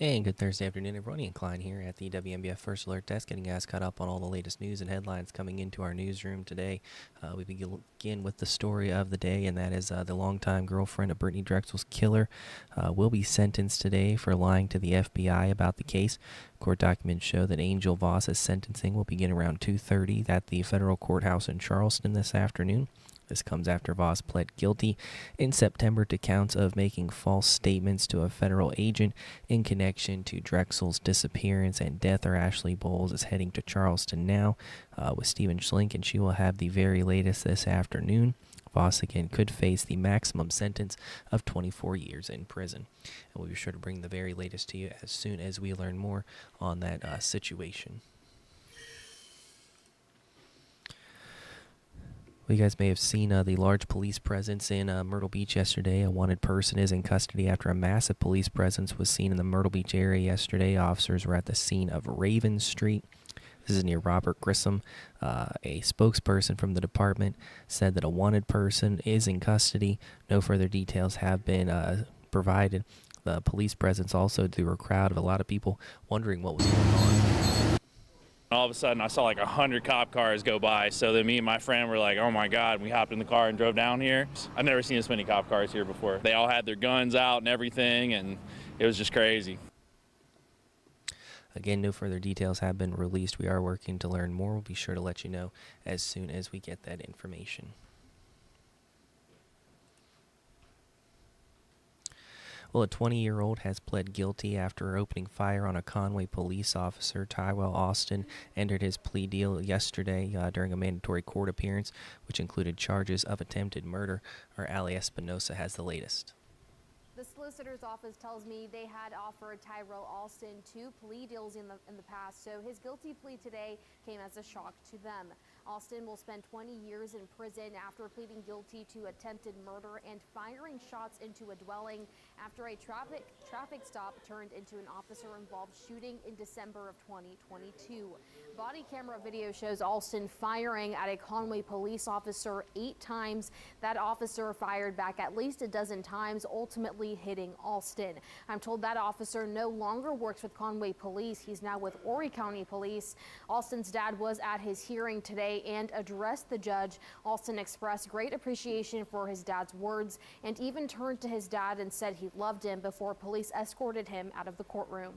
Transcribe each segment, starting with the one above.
And good Thursday afternoon, everyone. Ian Klein here at the WMBF First Alert Desk, getting you guys caught up on all the latest news and headlines coming into our newsroom today. We begin with the story of the day, and that is the longtime girlfriend of Brittanee Drexel's killer will be sentenced today for lying to the FBI about the case. Court documents show that Angel Voss's sentencing will begin around 2:30 at the federal courthouse in Charleston this afternoon. This comes after Voss pled guilty in September to counts of making false statements to a federal agent in connection to Drexel's disappearance and death. Ashley Bowles is heading to Charleston now with Stephen Schlink, and she will have the very latest this afternoon. Voss again could face the maximum sentence of 24 years in prison. And we'll be sure to bring the very latest to you as soon as we learn more on that situation. Well, you guys may have seen the large police presence in Myrtle Beach yesterday. A wanted person is in custody after a massive police presence was seen in the Myrtle Beach area yesterday. Officers were at the scene of Raven Street. This is near Robert Grissom. A spokesperson from the department said that a wanted person is in custody. No further details have been provided. The police presence also drew a crowd of a lot of people wondering what was going on. All of a sudden, I saw like 100 cop cars go by. So then me and my friend were like, oh my God, we hopped in the car and drove down here. I've never seen this many cop cars here before. They all had their guns out and everything, and it was just crazy. Again, no further details have been released. We are working to learn more. We'll be sure to let you know as soon as we get that information. Well, a 20-year-old has pled guilty after opening fire on a Conway police officer. Tyrell Austin entered his plea deal yesterday during a mandatory court appearance, which included charges of attempted murder. Our Ali Espinosa has the latest. The solicitor's office tells me they had offered Tyrell Austin 2 plea deals in the past, so his guilty plea today came as a shock to them. Austin will spend 20 years in prison after pleading guilty to attempted murder and firing shots into a dwelling after a traffic stop turned into an officer-involved shooting in December of 2022. Body camera video shows Austin firing at a Conway police officer 8 times. That officer fired back at least a dozen times, ultimately hitting Austin. I'm told that officer no longer works with Conway Police. He's now with Horry County Police. Austin's dad was at his hearing today and addressed the judge. Austin expressed great appreciation for his dad's words and even turned to his dad and said he loved him before police escorted him out of the courtroom.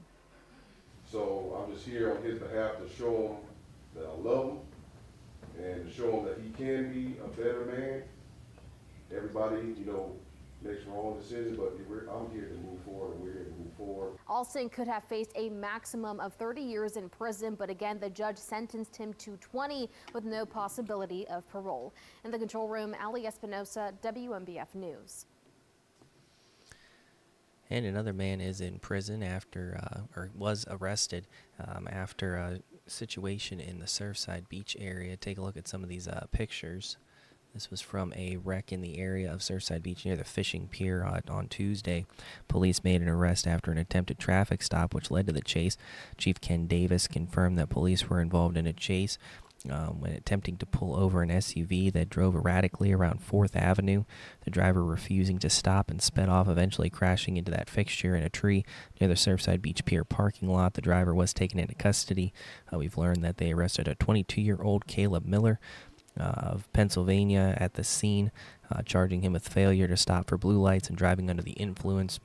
So I'm just here on his behalf to show him that I love him and to show him that he can be a better man. Everybody, makes wrong decisions, but I'm here to move forward, and we're here to move forward. Austin could have faced a maximum of 30 years in prison, but again, the judge sentenced him to 20 with no possibility of parole. In the control room, Ali Espinosa, WMBF News. And another man is in prison or was arrested after a situation in the Surfside Beach area. Take a look at some of these pictures. This was from a wreck in the area of Surfside Beach near the fishing pier on Tuesday. Police made an arrest after an attempted traffic stop, which led to the chase. Chief Ken Davis confirmed that police were involved in a chase when attempting to pull over an SUV that drove erratically around 4th Avenue. The driver refusing to stop and sped off, eventually crashing into that fixture in a tree near the Surfside Beach Pier parking lot. The driver was taken into custody. We've learned that they arrested a 22-year-old Caleb Miller of Pennsylvania at the scene, charging him with failure to stop for blue lights and driving under the influence.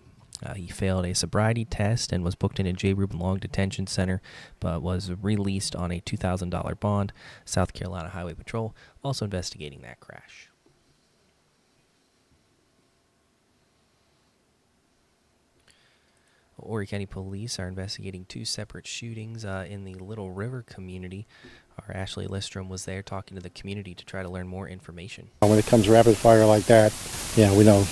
He failed a sobriety test and was booked in a J. Reuben Long Detention Center, but was released on a $2,000 bond. South Carolina Highway Patrol also investigating that crash. Horry County Police are investigating 2 separate shootings in the Little River community. Our Ashley Listrom was there talking to the community to try to learn more information. When it comes rapid fire like that, we know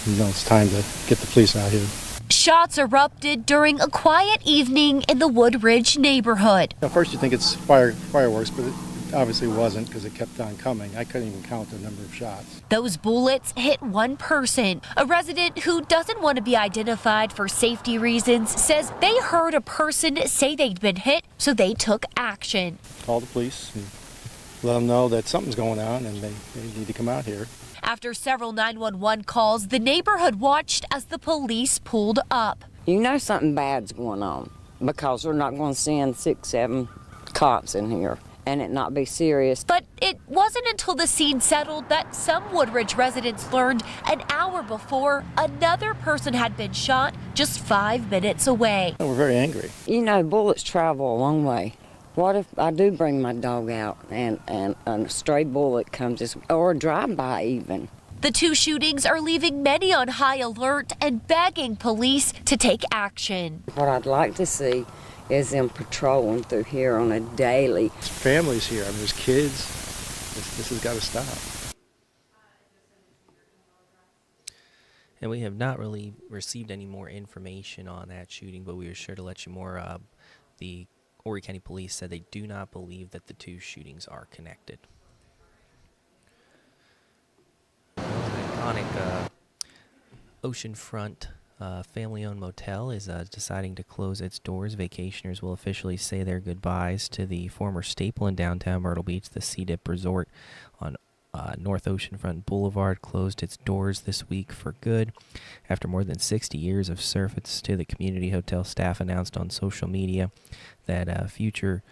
it's time to get the police out here. Shots erupted during a quiet evening in the Woodridge neighborhood. At first you think it's fireworks, but it obviously wasn't because it kept on coming. I couldn't even count the number of shots. Those bullets hit one person. A resident who doesn't want to be identified for safety reasons says they heard a person say they'd been hit, so they took action. Call the police and let them know that something's going on and they need to come out here. After several 911 calls, the neighborhood watched as the police pulled up. you know something bad's going on because we're not going to send 6, 7 cops in here and it not be serious. But it wasn't until the scene settled that some Woodridge residents learned an hour before another person had been shot just 5 minutes away. We're very angry. You know, bullets travel a long way. What if I do bring my dog out and a stray bullet comes, or a drive-by even? The 2 shootings are leaving many on high alert and begging police to take action. What I'd like to see is them patrolling through here on a daily. There's families here. I mean, there's kids. This has got to stop. And we have not really received any more information on that shooting, but we are sure to let you more. The Horry County Police said they do not believe that the 2 shootings are connected. Iconic oceanfront family-owned motel is deciding to close its doors. Vacationers will officially say their goodbyes to the former staple in downtown Myrtle Beach. The Sea Dip Resort on North Oceanfront Boulevard closed its doors this week for good. After more than 60 years of service to the community, hotel staff announced on social media that a future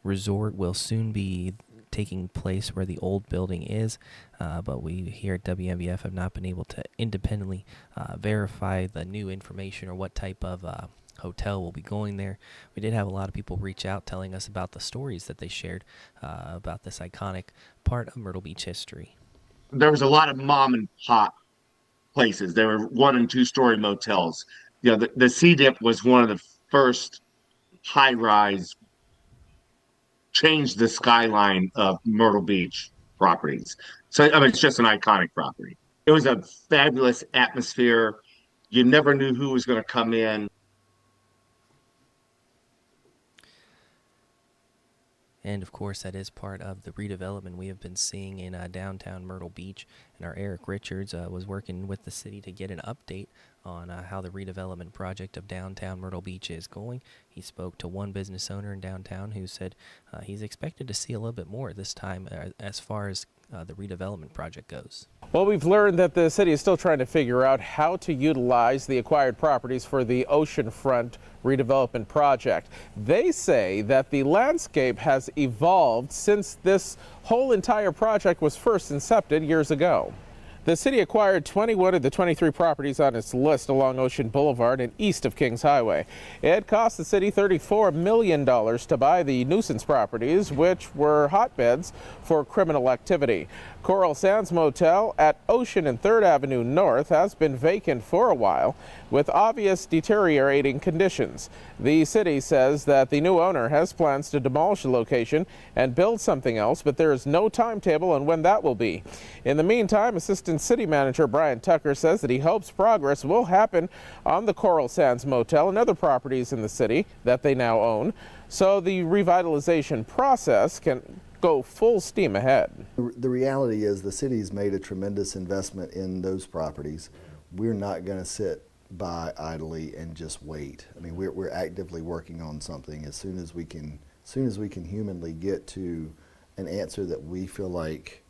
resort will soon be taking place where the old building is, but we here at WMBF have not been able to independently verify the new information or what type of hotel will be going there. We did have a lot of people reach out telling us about the stories that they shared about this iconic part of Myrtle Beach history. There was a lot of mom and pop places. There were 1- and 2-story motels. You know, the Sea Dip was one of the first high-rise, changed the skyline of Myrtle Beach properties. So, I mean, it's just an iconic property. It was a fabulous atmosphere. You never knew who was going to come in. And of course, that is part of the redevelopment we have been seeing in downtown Myrtle Beach. And our Eric Richards was working with the city to get an update on how the redevelopment project of downtown Myrtle Beach is going. He spoke to one business owner in downtown who said he's expected to see a little bit more this time as far as the redevelopment project goes. Well, we've learned that the city is still trying to figure out how to utilize the acquired properties for the oceanfront redevelopment project. They say that the landscape has evolved since this whole entire project was first incepted years ago. The city acquired 21 of the 23 properties on its list along Ocean Boulevard and east of Kings Highway. It cost the city $34 million to buy the nuisance properties, which were hotbeds for criminal activity. Coral Sands Motel at Ocean and 3rd Avenue North has been vacant for a while with obvious deteriorating conditions. The city says that the new owner has plans to demolish the location and build something else, but there is no timetable on when that will be. In the meantime, Assistant City Manager Brian Tucker says that he hopes progress will happen on the Coral Sands Motel and other properties in the city that they now own, so the revitalization process can go full steam ahead. The reality is the city's made a tremendous investment in those properties. We're not going to sit by idly and just wait. I mean, we're actively working on something as soon as we can humanly get to an answer that we feel like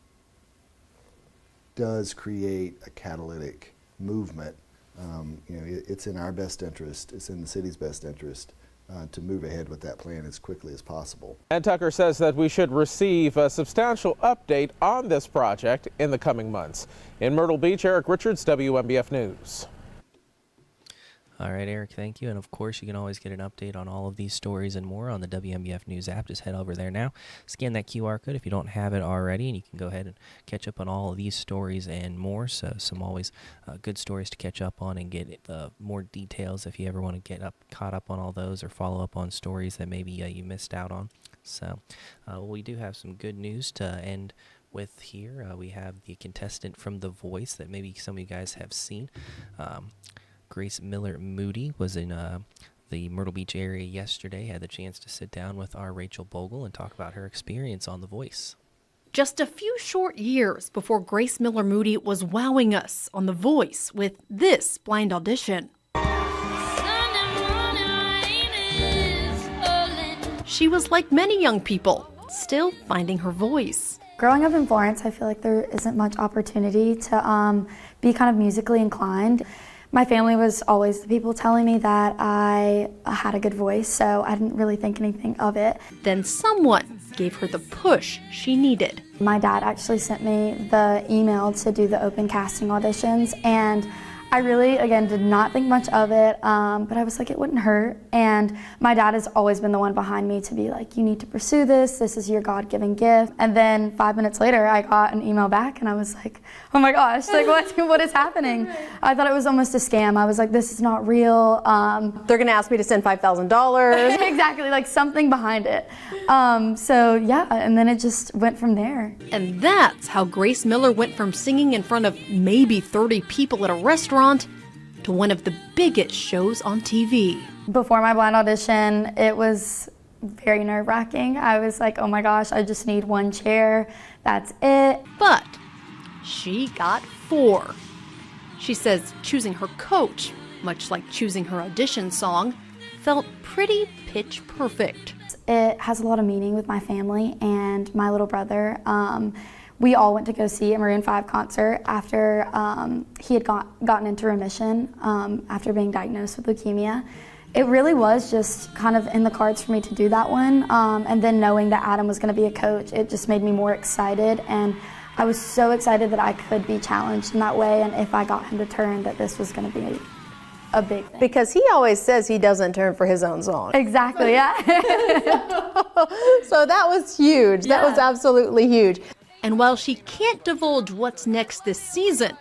does create a catalytic movement. It's in our best interest, it's in the city's best interest to move ahead with that plan as quickly as possible. And Tucker says that we should receive a substantial update on this project in the coming months. In Myrtle Beach, Eric Richards, WMBF News. All right, Eric, thank you. And of course, you can always get an update on all of these stories and more on the WMBF News app. Just head over there now, scan that QR code if you don't have it already, and you can go ahead and catch up on all of these stories and more. So some always good stories to catch up on and get more details if you ever want to get caught up on all those or follow up on stories that maybe you missed out on. So we do have some good news to end with here. We have the contestant from The Voice that maybe some of you guys have seen. Grace Miller Moody was in the Myrtle Beach area yesterday, had the chance to sit down with our Rachel Bogle and talk about her experience on The Voice. Just a few short years before Grace Miller Moody was wowing us on The Voice with this blind audition. She was like many young people, still finding her voice. Growing up in Florence, I feel like there isn't much opportunity to be kind of musically inclined. My family was always the people telling me that I had a good voice, so I didn't really think anything of it. Then someone gave her the push she needed. My dad actually sent me the email to do the open casting auditions, and I really, again, did not think much of it, but I was like, it wouldn't hurt. And my dad has always been the one behind me to be like, you need to pursue this. This is your God-given gift. And then 5 minutes later, I got an email back, and I was like, oh my gosh, like what is happening? I thought it was almost a scam. I was like, this is not real. They're gonna ask me to send $5,000. Exactly, like something behind it. So yeah, and then it just went from there. And that's how Grace Miller went from singing in front of maybe 30 people at a restaurant to one of the biggest shows on TV. Before my blind audition, it was very nerve-wracking. I was like, oh my gosh, I just need one chair, that's it. But she got 4. She says choosing her coach, much like choosing her audition song, felt pretty pitch perfect. It has a lot of meaning with my family and my little brother. We all went to go see a Maroon 5 concert after he had gotten into remission after being diagnosed with leukemia. It really was just kind of in the cards for me to do that one. And then knowing that Adam was going to be a coach, it just made me more excited. And I was so excited that I could be challenged in that way. And if I got him to turn, that this was going to be a big thing. Because he always says he doesn't turn for his own song. Exactly, yeah. So that was huge. Yeah. That was absolutely huge. And while she can't divulge what's next this season,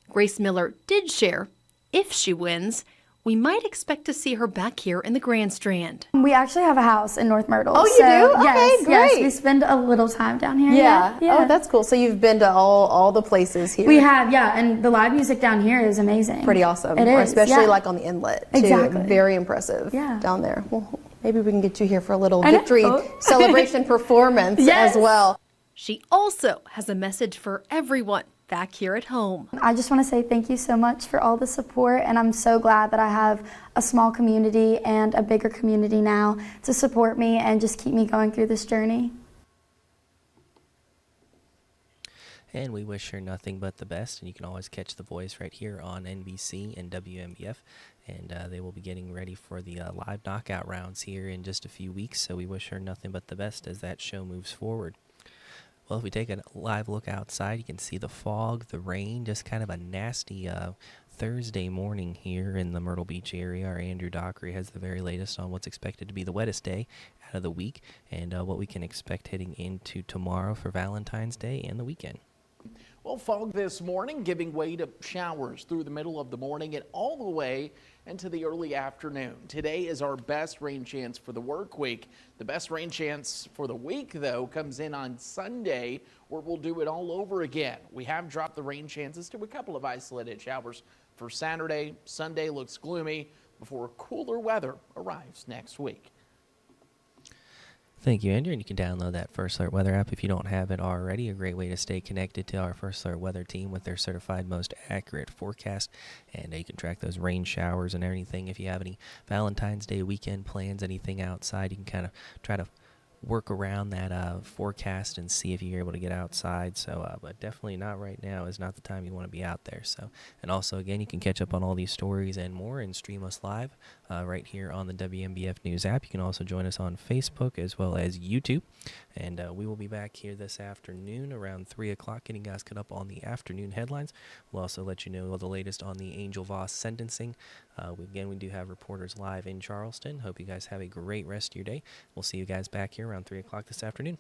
Grace Miller did share, if she wins, we might expect to see her back here in the Grand Strand. We actually have a house in North Myrtle. Oh, you do? Okay, yes, great. Yes, we spend a little time down here. Yeah. Yeah. Oh, that's cool. So you've been to all the places here. We have, yeah, and the live music down here is amazing. Pretty awesome. It is, especially yeah. like on the inlet. Too. Exactly. Very impressive. Yeah. Down there. Well, maybe we can get you here for a little I know. victory celebration performance Yes. as well. She also has a message for everyone back here at home. I just want to say thank you so much for all the support, and I'm so glad that I have a small community and a bigger community now to support me and just keep me going through this journey. And we wish her nothing but the best, and you can always catch The Voice right here on NBC and WMBF, and they will be getting ready for the live knockout rounds here in just a few weeks, so we wish her nothing but the best as that show moves forward. Well, if we take a live look outside, you can see the fog, the rain, just kind of a nasty Thursday morning here in the Myrtle Beach area. Our Andrew Dockery has the very latest on what's expected to be the wettest day out of the week and what we can expect heading into tomorrow for Valentine's Day and the weekend. Well, fog this morning giving way to showers through the middle of the morning and all the way into the early afternoon. Today is our best rain chance for the work week. The best rain chance for the week, though, comes in on Sunday, where we'll do it all over again. We have dropped the rain chances to a couple of isolated showers for Saturday. Sunday looks gloomy before cooler weather arrives next week. Thank you, Andrew. And you can download that First Alert Weather app if you don't have it already. A great way to stay connected to our First Alert Weather team with their certified most accurate forecast. And you can track those rain showers and everything. If you have any Valentine's Day weekend plans, anything outside, you can kind of try to work around that forecast and see if you're able to get outside. So, but definitely not right now is not the time you want to be out there. So, and also, again, you can catch up on all these stories and more and stream us live right here on the WMBF News app. You can also join us on Facebook as well as YouTube. And we will be back here this afternoon around 3 o'clock, getting guys caught up on the afternoon headlines. We'll also let you know the latest on the Angel Voss sentencing. Again, we do have reporters live in Charleston. Hope you guys have a great rest of your day. We'll see you guys back here around 3 o'clock this afternoon.